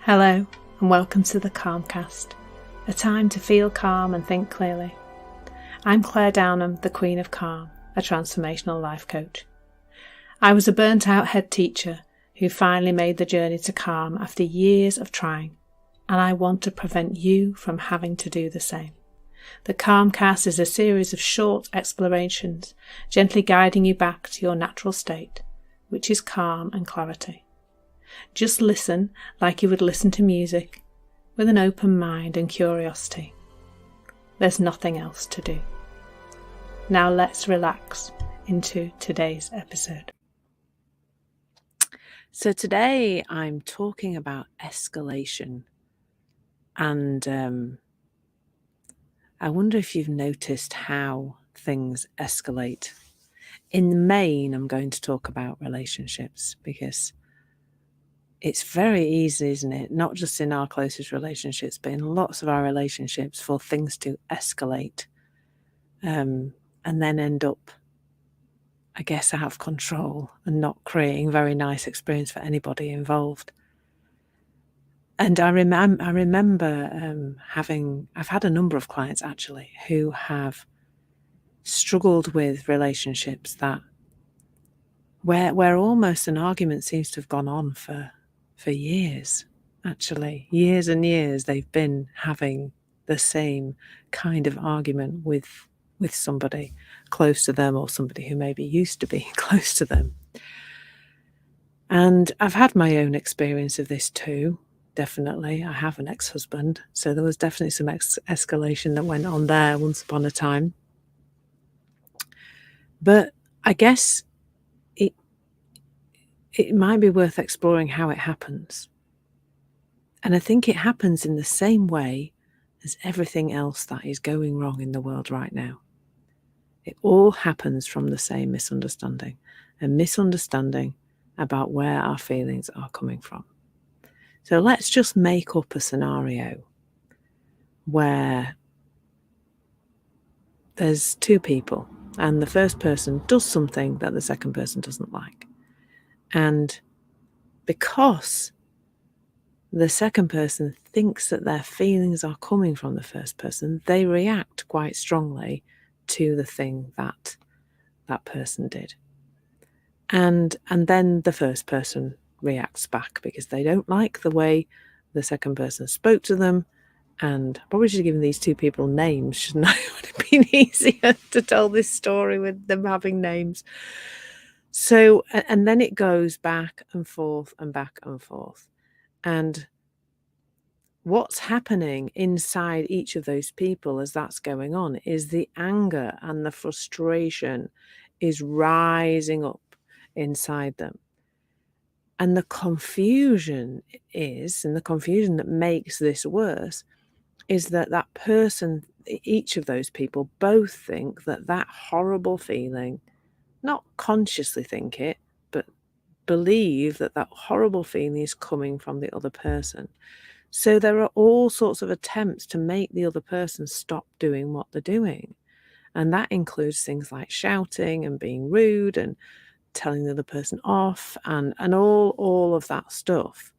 Hello and welcome to the Calmcast, a time to feel calm and think clearly. I'm Claire Downham, the Queen of Calm, a transformational life coach. I was a burnt out head teacher who finally made the journey to calm after years of trying, and I want to prevent you from having to do the same. The Calmcast is a series of short explorations, gently guiding you back to your natural state, which is calm and clarity. Just listen like you would listen to music, with an open mind and curiosity. There's nothing else to do. Now let's relax into today's episode. So today I'm talking about escalation, and I wonder if you've noticed how things escalate. In the main, I'm going to talk about relationships because it's very easy, isn't it? Not just in our closest relationships, but in lots of our relationships for things to escalate and then end up, I guess, out of control and not creating a very nice experience for anybody involved. And I remember I've had a number of clients actually who have struggled with relationships that where almost an argument seems to have gone on for years, actually. Years and years they've been having the same kind of argument with somebody close to them or somebody who maybe used to be close to them. And I've had my own experience of this too, definitely. I have an ex-husband, so there was definitely some escalation that went on there once upon a time. But I guess it might be worth exploring how it happens. And I think it happens in the same way as everything else that is going wrong in the world right now. It all happens from the same misunderstanding, a misunderstanding about where our feelings are coming from. So let's just make up a scenario where there's two people and the first person does something that the second person doesn't like. And because the second person thinks that their feelings are coming from the first person, they react quite strongly to the thing that person did. And then the first person reacts back because they don't like the way the second person spoke to them. And I probably should have given these two people names, shouldn't I? It would have been easier to tell this story with them having names. So, and then it goes back and forth and back and forth. And what's happening inside each of those people as that's going on is the anger and the frustration is rising up inside them. And the confusion that makes this worse is that person, each of those people, both think that horrible feeling, not consciously think it, but believe that horrible feeling is coming from the other person. So there are all sorts of attempts to make the other person stop doing what they're doing. And that includes things like shouting and being rude and telling the other person off and all of that stuff.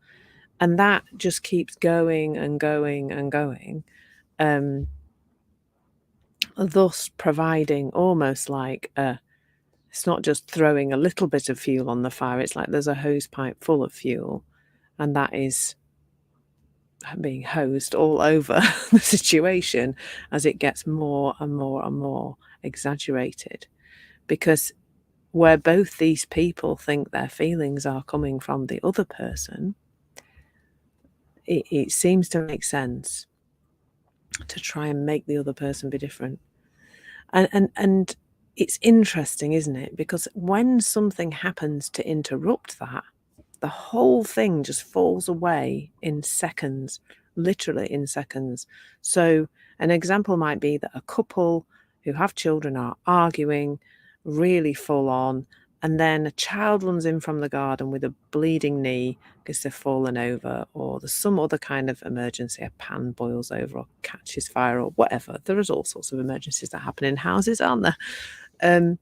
And that just keeps going and going and going. Thus providing almost like it's not just throwing a little bit of fuel on the fire. It's like there's a hose pipe full of fuel, and that is being hosed all over the situation as it gets more and more and more exaggerated. Because where both these people think their feelings are coming from the other person, it seems to make sense to try and make the other person be different. And it's interesting, isn't it? Because when something happens to interrupt that, the whole thing just falls away in seconds, literally in seconds. So an example might be that a couple who have children are arguing really full on, and then a child runs in from the garden with a bleeding knee because they've fallen over, or there's some other kind of emergency, a pan boils over or catches fire or whatever. There is all sorts of emergencies that happen in houses, aren't there? And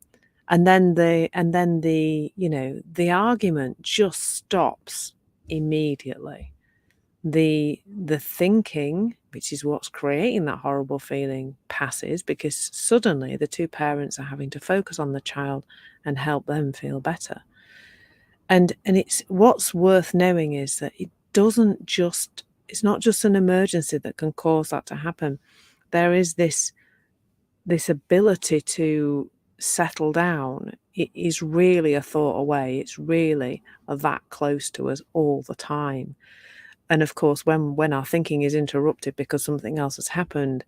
then the argument just stops immediately. the thinking, which is what's creating that horrible feeling, passes, because suddenly the two parents are having to focus on the child and help them feel better. And it's what's worth knowing is that it's not just an emergency that can cause that to happen. There is this ability to settle down. It is really a thought away. It's really that close to us all the time. And of course, when our thinking is interrupted because something else has happened,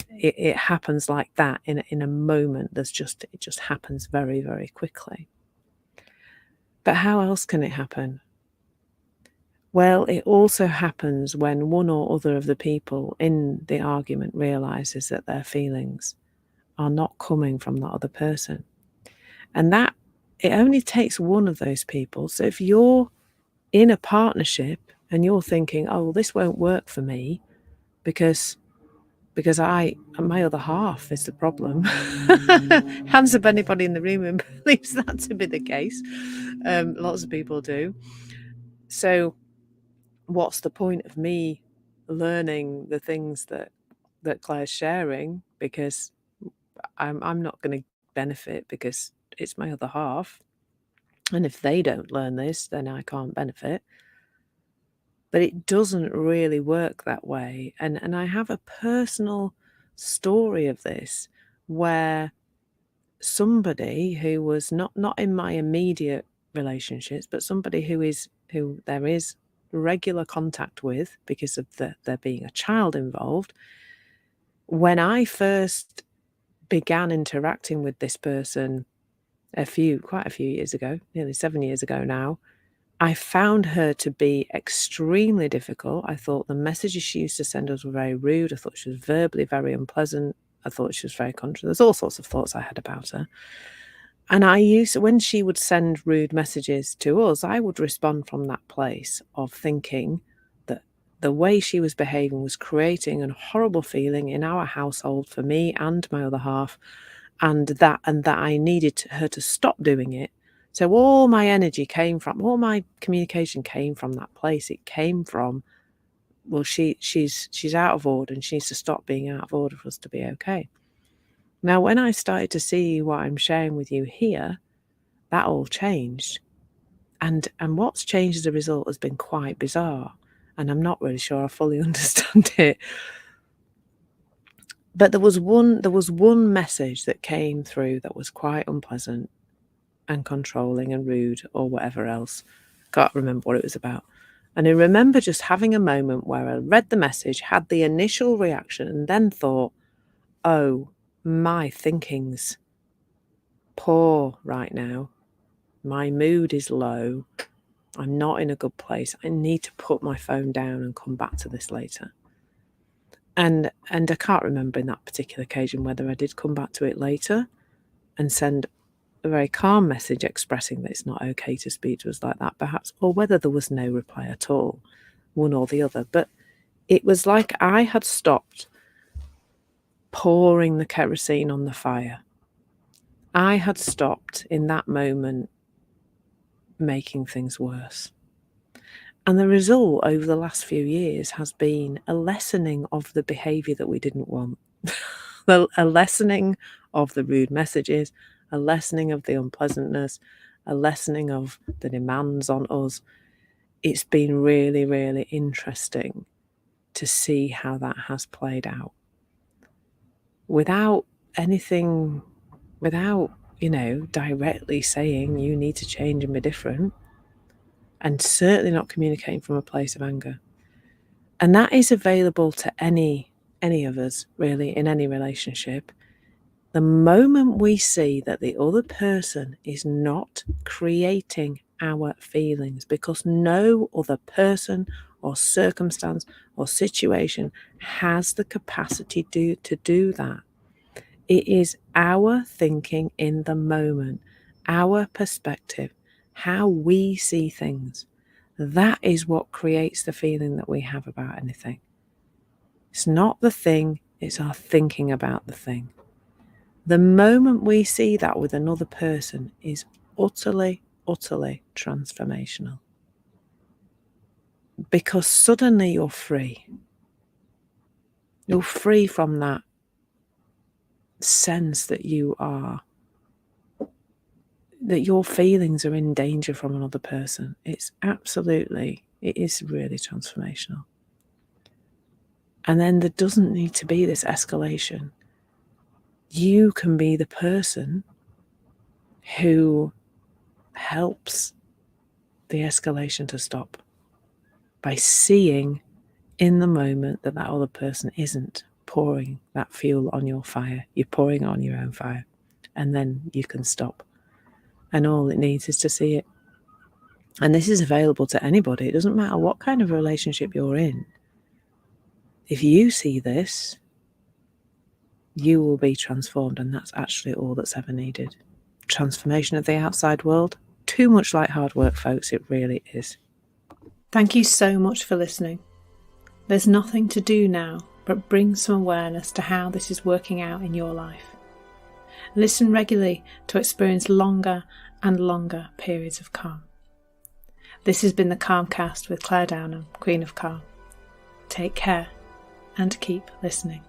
it happens like that in a moment. It just happens very, very quickly. But how else can it happen? Well, it also happens when one or other of the people in the argument realizes that their feelings are not coming from that other person. And that it only takes one of those people. So if you're in a partnership and you're thinking, oh, well, this won't work for me because my other half is the problem. Hands up anybody in the room who believes that to be the case. Lots of people do. So what's the point of me learning the things that Claire's sharing, because I'm not going to benefit because it's my other half, and if they don't learn this, then I can't benefit. But it doesn't really work that way. And I have a personal story of this where somebody who was not in my immediate relationships, but somebody who there is regular contact with because of there being a child involved. When I first began interacting with this person quite a few years ago, nearly 7 years ago now, I found her to be extremely difficult. I thought the messages she used to send us were very rude. I thought she was verbally very unpleasant. I thought she was very controversial. There's all sorts of thoughts I had about her. And when she would send rude messages to us, I would respond from that place of thinking that the way she was behaving was creating a horrible feeling in our household for me and my other half, and that I needed her to stop doing it. So all my communication came from that place. It came from, well, she's out of order and she needs to stop being out of order for us to be okay. Now, when I started to see what I'm sharing with you here, that all changed. And what's changed as a result has been quite bizarre. And I'm not really sure I fully understand it. But there was one message that came through that was quite unpleasant and controlling and rude or whatever else. Can't remember what it was about. And I remember just having a moment where I read the message, had the initial reaction, and then thought, oh, my thinking's poor right now. My mood is low. I'm not in a good place. I need to put my phone down and come back to this later. And I can't remember in that particular occasion whether I did come back to it later and send a very calm message expressing that it's not okay to speak to us like that, perhaps, or whether there was no reply at all, one or the other. But it was like I had stopped pouring the kerosene on the fire. I had stopped in that moment making things worse. And the result over the last few years has been a lessening of the behaviour that we didn't want. A lessening of the rude messages, a lessening of the unpleasantness, a lessening of the demands on us. It's been really, really interesting to see how that has played out. Without directly saying you need to change and be different, and certainly not communicating from a place of anger. And that is available to any of us, really, in any relationship. The moment we see that the other person is not creating our feelings, because no other person or circumstance or situation has the capacity to do that. It is our thinking in the moment, our perspective, how we see things. That is what creates the feeling that we have about anything. It's not the thing, it's our thinking about the thing. The moment we see that with another person is utterly, utterly transformational. because suddenly you're free. You're free from that sense that your feelings are in danger from another person. It is really transformational. And then there doesn't need to be this escalation. You can be the person who helps the escalation to stop by seeing in the moment that other person isn't pouring that fuel on your fire. You're pouring it on your own fire, and then you can stop. And all it needs is to see it. And this is available to anybody. It doesn't matter what kind of relationship you're in. If you see this, you will be transformed, and that's actually all that's ever needed. Transformation of the outside world, too much like hard work, folks. It really is. Thank you so much for listening. There's nothing to do now but bring some awareness to how this is working out in your life. Listen regularly to experience longer and longer periods of calm. This has been the Calmcast with Claire Downham, Queen of Calm. Take care and keep listening.